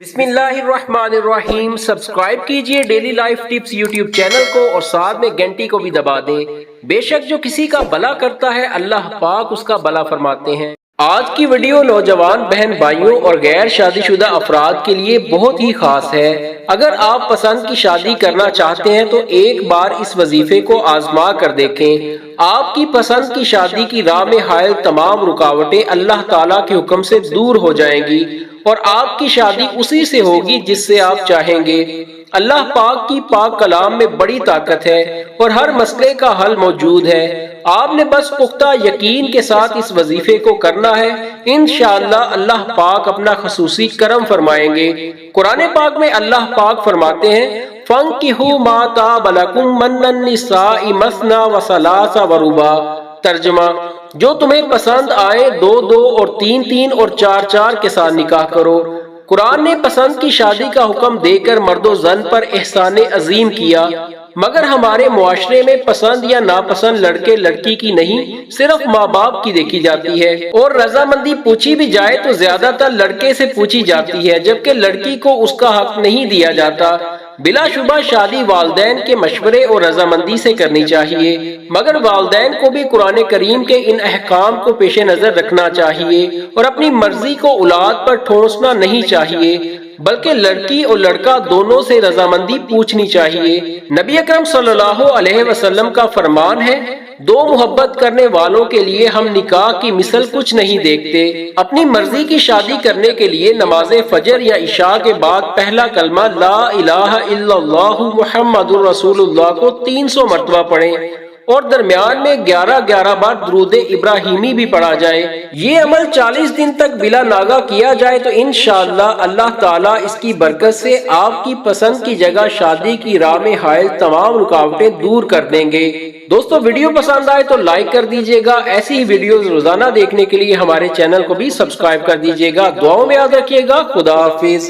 بسم اللہ الرحمن الرحیم۔ سبسکرائب کیجئے daily life tips YouTube channel کو اور ساتھ میں گھنٹی کو بھی دبا دیں۔ بے شک جو کسی کا بھلا کرتا ہے اللہ پاک اس کا بھلا فرماتے ہیں۔ آج کی ویڈیو نوجوان بہن بھائیوں اور غیر شادی شدہ افراد کے لیے بہت ہی خاص ہے۔ اگر آپ پسند کی شادی کرنا چاہتے ہیں تو ایک بار اس وظیفے کو آزما کر دیکھیں۔ آپ کی پسند کی شادی کی راہ میں حائل تمام رکاوٹیں اللہ تعالیٰ کے حکم سے دور ہو جائیں گی اور آپ کی شادی اسی سے ہوگی جس سے آپ چاہیں گے۔ اللہ پاک کی پاک کلام میں بڑی طاقت ہے اور ہر مسئلے کا حل موجود ہے۔ آپ نے بس پختہ یقین کے ساتھ اس وظیفے کو کرنا ہے۔ انشاءاللہ اللہ پاک اپنا خصوصی کرم فرمائیں گے۔ قرآن پاک میں اللہ پاک فرماتے ہیں فَانكِحُوا مَا طَابَ لَكُم مِّنَ النِّسَاءِ مَثْنَىٰ وَثُلَاثَ وَرُبَاعَ۔ ترجمہ: جو تمہیں پسند آئے دو دو اور تین تین اور چار چار کے ساتھ نکاح کرو۔ قرآن نے پسند کی شادی کا حکم دے کر مرد و زن پر احسان عظیم کیا، مگر ہمارے معاشرے میں پسند یا ناپسند لڑکے لڑکی کی نہیں صرف ماں باپ کی دیکھی جاتی ہے، اور رضامندی پوچھی بھی جائے تو زیادہ تر لڑکے سے پوچھی جاتی ہے، جبکہ لڑکی کو اس کا حق نہیں دیا جاتا۔ بلا شبہ شادی والدین کے مشورے اور رضامندی سے کرنی چاہیے، مگر والدین کو بھی قرآن کریم کے ان احکام کو پیش نظر رکھنا چاہیے اور اپنی مرضی کو اولاد پر ٹھونسنا نہیں چاہیے، بلکہ لڑکی اور لڑکا دونوں سے رضامندی پوچھنی چاہیے۔ نبی اکرم صلی اللہ علیہ وسلم کا فرمان ہے دو محبت کرنے والوں کے لیے ہم نکاح کی مثل کچھ نہیں دیکھتے۔ اپنی مرضی کی شادی کرنے کے لیے نماز فجر یا عشاء کے بعد پہلا کلمہ لا الہ الا اللہ محمد الرسول اللہ کو 300 مرتبہ پڑھیں اور درمیان میں 11 بار درود ابراہیمی بھی پڑھا جائے۔ یہ عمل 40 دن تک بلا ناغہ کیا جائے تو انشاءاللہ اللہ تعالیٰ اس کی برکت سے آپ کی پسند کی جگہ شادی کی راہ میں حائل تمام رکاوٹیں دور کر دیں گے۔ دوستو ویڈیو پسند آئے تو لائک کر دیجئے گا۔ ایسی ہی ویڈیوز روزانہ دیکھنے کے لیے ہمارے چینل کو بھی سبسکرائب کر دیجئے گا۔ دعاؤں میں یاد رکھیے گا۔ خدا حافظ۔